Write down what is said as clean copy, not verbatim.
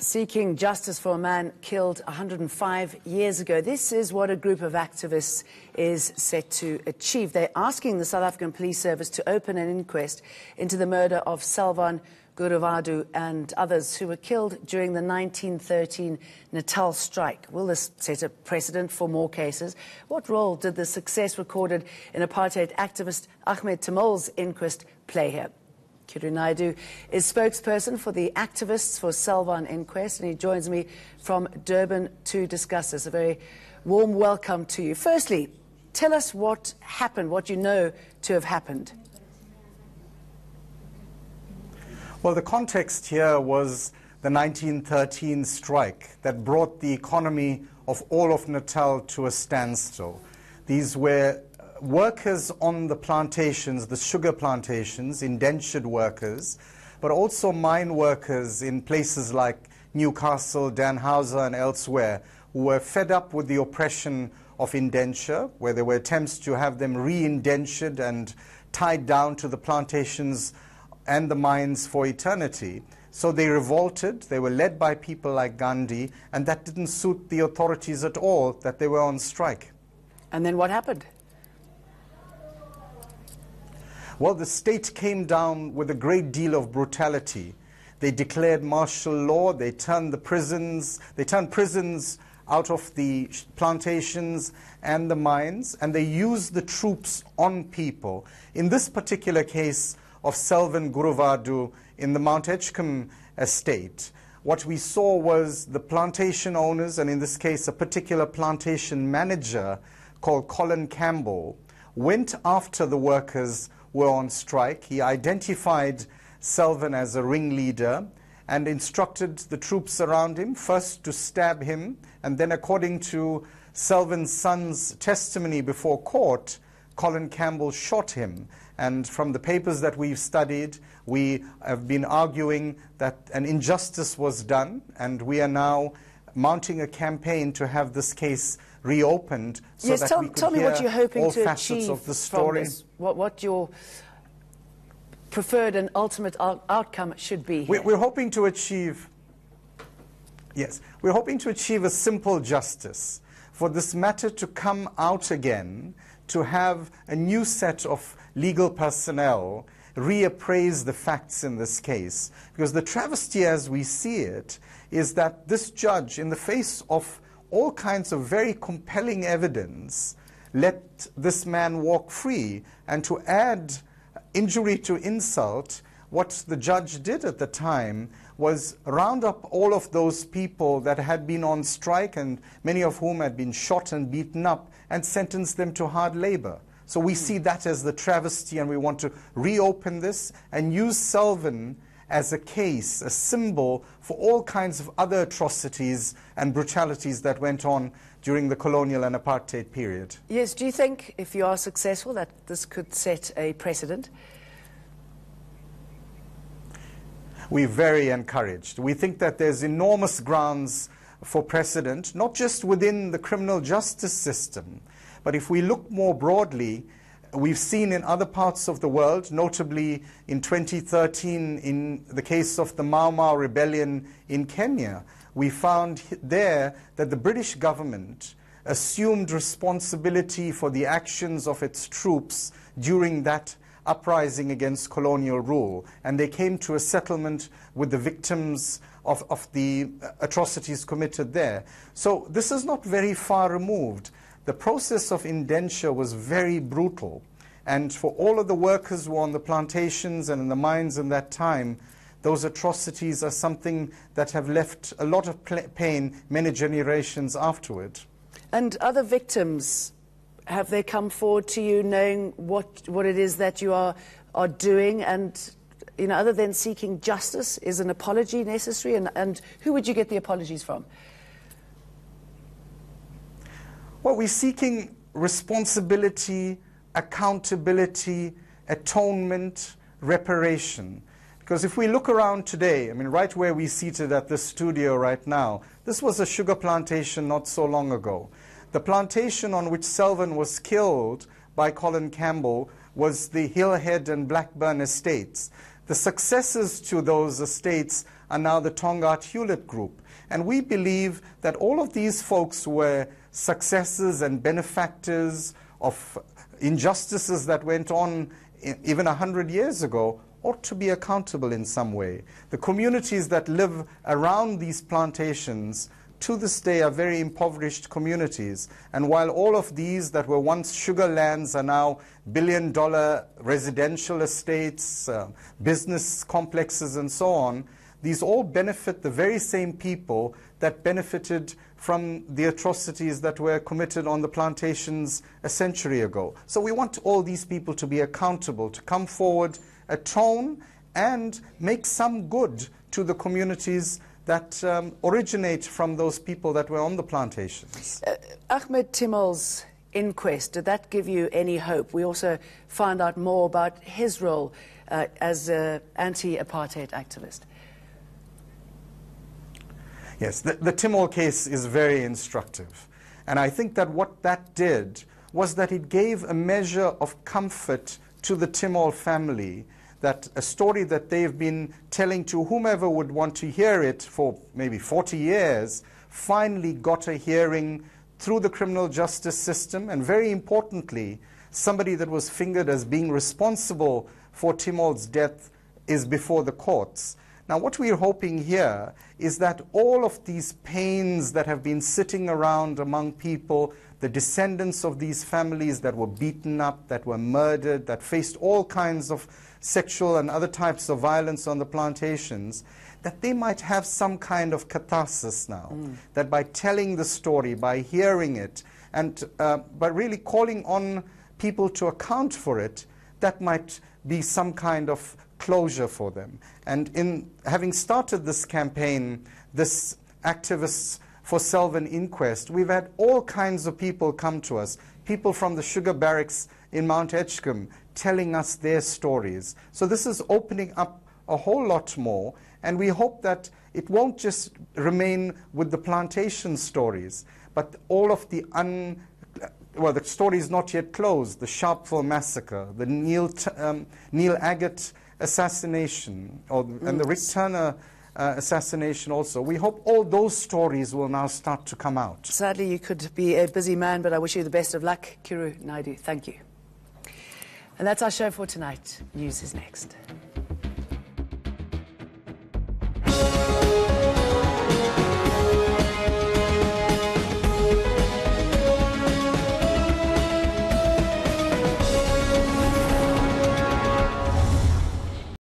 Seeking justice for a man killed 105 years ago. This is what a group of activists is set to achieve. They're asking the South African Police Service to open an inquest into the murder of Selvan Guruvadu and others who were killed during the 1913 Natal strike. Will this set a precedent for more cases? What role did the success recorded in apartheid activist Ahmed Tamol's inquest play here? Kiru Naidu is spokesperson for the Activists for Selvan Inquest, and he joins me from Durban to discuss this. A very warm welcome to you. Firstly, tell us what happened, what you know to have happened. Well, the context here was the 1913 strike that brought the economy of all of Natal to a standstill. These were workers on the plantations, the sugar plantations, indentured workers, but also mine workers in places like Newcastle, Danhauser and elsewhere, who were fed up with the oppression of indenture, where there were attempts to have them re-indentured and tied down to the plantations and the mines for eternity. So they revolted. They were led by people like Gandhi, and that didn't suit the authorities at all, that they were on strike. And then what happened? Well, the state came down with a great deal of brutality. They declared martial law, they turned prisons out of the plantations and the mines, and they used the troops on people. In this particular case of Selvan Guruvadu in the Mount Edgecombe estate, what we saw was the plantation owners, and in this case a particular plantation manager called Colin Campbell, went after the workers were on strike. He identified Selvan as a ringleader and instructed the troops around him first to stab him, and then, according to Selvan's son's testimony before court, Colin Campbell shot him. And from the papers that we've studied, we have been arguing that an injustice was done, and we are now mounting a campaign to have this case reopened so yes, that we could tell me hear what you're hoping all to facets achieve of the story. From this. What your preferred and ultimate outcome should be here. We're hoping to achieve, yes, we're hoping to achieve a simple justice, for this matter to come out again, to have a new set of legal personnel reappraise the facts in this case. Because the travesty as we see it is that this judge, in the face of all kinds of very compelling evidence, let this man walk free. And to add injury to insult, what the judge did at the time was round up all of those people that had been on strike, and many of whom had been shot and beaten up, and sentence them to hard labor. So we see that as the travesty, and we want to reopen this and use Selvan as a case, a symbol for all kinds of other atrocities and brutalities that went on during the colonial and apartheid period. Yes, do you think, if you are successful, that this could set a precedent? We're very encouraged. We think that there's enormous grounds for precedent, not just within the criminal justice system, but if we look more broadly, we've seen in other parts of the world, notably in 2013 in the case of the Mau Mau rebellion in Kenya, we found there that the British government assumed responsibility for the actions of its troops during that uprising against colonial rule, and they came to a settlement with the victims of the atrocities committed there. So this is not very far removed. The process of indenture was very brutal, and for all of the workers who were on the plantations and in the mines in that time, those atrocities are something that have left a lot of pain many generations afterward. And other victims, have they come forward to you knowing what it is that you are doing? And, you know, other than seeking justice, is an apology necessary? And who would you get the apologies from? Well, we're seeking responsibility, accountability, atonement, reparation. Because if we look around today, I mean, right where we're seated at this studio right now, this was a sugar plantation not so long ago. The plantation on which Selvan was killed by Colin Campbell was the Hillhead and Blackburn estates. The successors to those estates are now the Tongaat-Hewlett Group. And we believe that all of these folks were successors and benefactors of injustices that went on even 100 years ago, ought to be accountable in some way. The communities that live around these plantations to this day are very impoverished communities. And while all of these that were once sugar lands are now billion-dollar residential estates, business complexes and so on, these all benefit the very same people that benefited from the atrocities that were committed on the plantations a century ago. So we want all these people to be accountable, to come forward, atone, and make some good to the communities that originate from those people that were on the plantations. Ahmed Timol's inquest, did that give you any hope? We also found out more about his role as an anti-apartheid activist. Yes, the Timol case is very instructive. And I think that what that did was that it gave a measure of comfort to the Timol family, that a story that they've been telling to whomever would want to hear it for maybe 40 years, finally got a hearing through the criminal justice system, and very importantly, somebody that was fingered as being responsible for Timol's death is before the courts. Now, what we're hoping here is that all of these pains that have been sitting around among people, the descendants of these families that were beaten up, that were murdered, that faced all kinds of sexual and other types of violence on the plantations, that they might have some kind of catharsis now. That by telling the story, by hearing it, and by really calling on people to account for it, that might be some kind of closure for them. And in having started this campaign, this Activists for Selvan Inquest, we've had all kinds of people come to us, people from the sugar barracks in Mount Edgecombe telling us their stories. So this is opening up a whole lot more, and we hope that it won't just remain with the plantation stories, but all of the the story is not yet closed, the Sharpeville massacre, the Neil Agate assassination, and the Rick Turner assassination also. We hope all those stories will now start to come out. Sadly, you could be a busy man, but I wish you the best of luck, Kiru Naidu. Thank you. And that's our show for tonight. News is next.